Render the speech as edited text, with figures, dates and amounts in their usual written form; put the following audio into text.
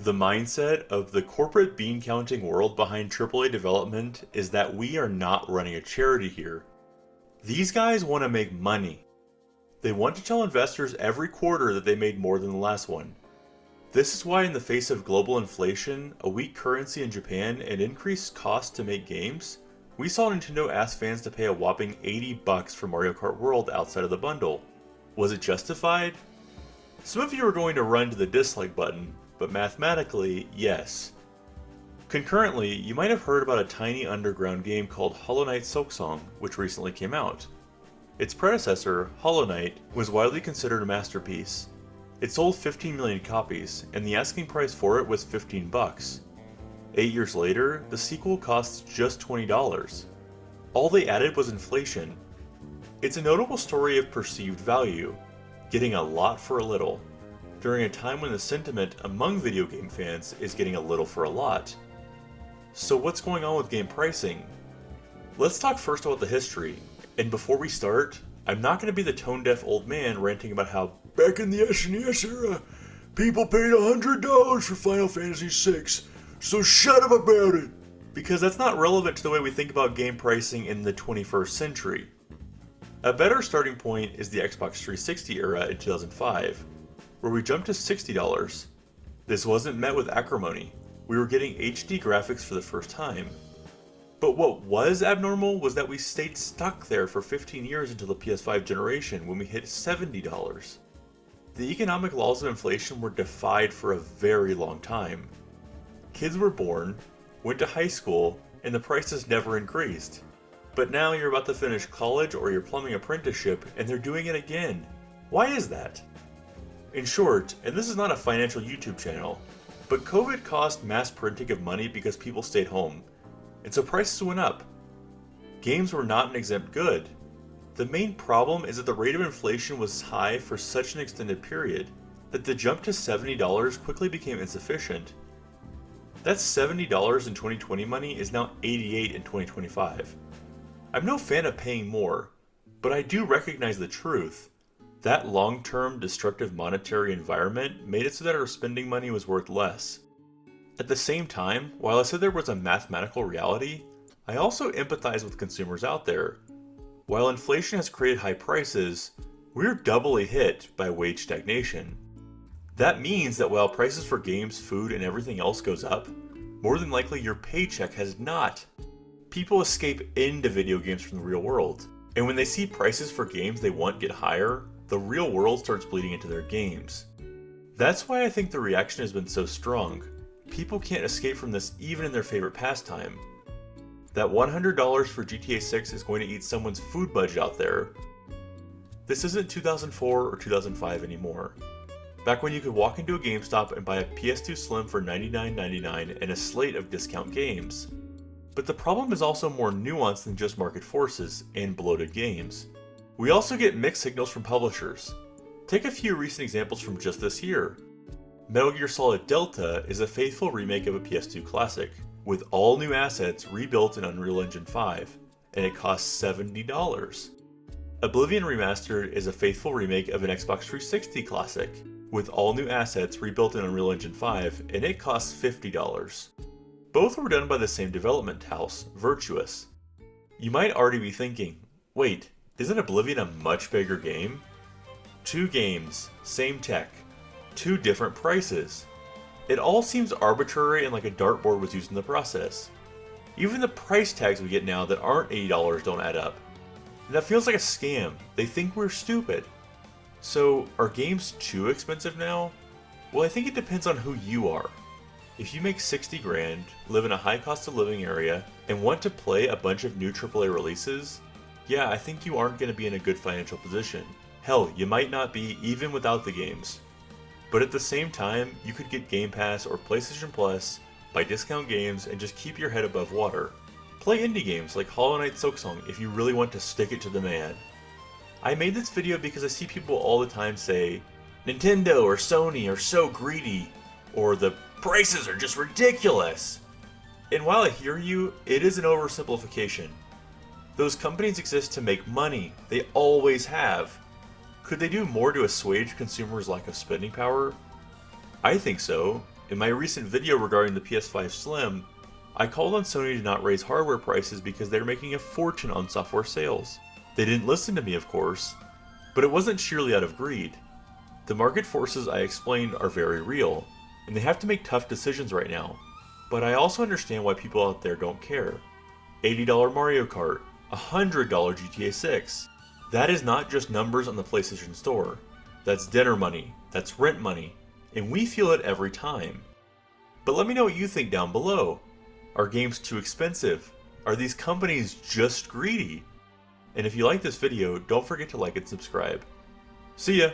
The mindset of the corporate bean counting world behind AAA development is that we are not running a charity here. These guys want to make money. They want to tell investors every quarter that they made more than the last one. This is why in the face of global inflation, a weak currency in Japan, and increased costs to make games, we saw Nintendo ask fans to pay a whopping $80 for Mario Kart World outside of the bundle. Was it justified? Some of you are going to run to the dislike button, but mathematically, yes. Concurrently, you might have heard about a tiny underground game called Hollow Knight Silksong, which recently came out. Its predecessor, Hollow Knight, was widely considered a masterpiece. It sold 15 million copies, and the asking price for it was $15. 8 years later, the sequel costs just $20. All they added was inflation. It's a notable story of perceived value, getting a lot for a little, during a time when the sentiment among video game fans is getting a little for a lot. So what's going on with game pricing? Let's talk first about the history, and before we start, I'm not going to be the tone-deaf old man ranting about how back in the SNES era, people paid $100 for Final Fantasy VI, so shut up about it! Because that's not relevant to the way we think about game pricing in the 21st century. A better starting point is the Xbox 360 era in 2005, where we jumped to $60. This wasn't met with acrimony. We were getting HD graphics for the first time. But what was abnormal was that we stayed stuck there for 15 years until the PS5 generation when we hit $70. The economic laws of inflation were defied for a very long time. Kids were born, went to high school, and the prices never increased. But now you're about to finish college or your plumbing apprenticeship and they're doing it again. Why is that? In short, and this is not a financial YouTube channel, but COVID caused mass printing of money because people stayed home, and so prices went up. Games were not an exempt good. The main problem is that the rate of inflation was high for such an extended period that the jump to $70 quickly became insufficient. That $70 in 2020 money is now $88 in 2025. I'm no fan of paying more, but I do recognize the truth. That long-term destructive monetary environment made it so that our spending money was worth less. At the same time, while I said there was a mathematical reality, I also empathize with consumers out there. While inflation has created high prices, we're doubly hit by wage stagnation. That means that while prices for games, food, and everything else goes up, more than likely your paycheck has not. People escape into video games from the real world, and when they see prices for games they want get higher, the real world starts bleeding into their games. That's why I think the reaction has been so strong. People can't escape from this even in their favorite pastime. That $100 for GTA 6 is going to eat someone's food budget out there. This isn't 2004 or 2005 anymore. Back when you could walk into a GameStop and buy a PS2 Slim for $99.99 and a slate of discount games. But the problem is also more nuanced than just market forces and bloated games. We also get mixed signals from publishers. Take a few recent examples from just this year. Metal Gear Solid Delta is a faithful remake of a PS2 classic, with all new assets rebuilt in Unreal Engine 5, and it costs $70. Oblivion Remastered is a faithful remake of an Xbox 360 classic, with all new assets rebuilt in Unreal Engine 5, and it costs $50. Both were done by the same development house, Virtuous. You might already be thinking, wait, isn't Oblivion a much bigger game? 2 games, same tech, 2 different prices. It all seems arbitrary and like a dartboard was used in the process. Even the price tags we get now that aren't $80 don't add up. And that feels like a scam. They think we're stupid. So, are games too expensive now? Well, I think it depends on who you are. If you make 60 grand, live in a high cost of living area, and want to play a bunch of new AAA releases, yeah, I think you aren't going to be in a good financial position. Hell, you might not be even without the games. But at the same time, you could get Game Pass or PlayStation Plus, buy discount games, and just keep your head above water. Play indie games like Hollow Knight Silksong if you really want to stick it to the man. I made this video because I see people all the time say, Nintendo or Sony are so greedy, or the prices are just ridiculous. And while I hear you, it is an oversimplification. Those companies exist to make money. They always have. Could they do more to assuage consumers' lack of spending power? I think so, In my recent video regarding the PS5 Slim, I called on Sony to not raise hardware prices because they're making a fortune on software sales. They didn't listen to me, of course, but it wasn't sheerly out of greed. The market forces I explained are very real, and they have to make tough decisions right now. But I also understand why people out there don't care. $80 Mario Kart, $100 GTA 6. That is not just numbers on the PlayStation Store. That's dinner money, that's rent money, and we feel it every time. But let me know what you think down below. Are games too expensive? Are these companies just greedy? And if you like this video, don't forget to like and subscribe. See ya!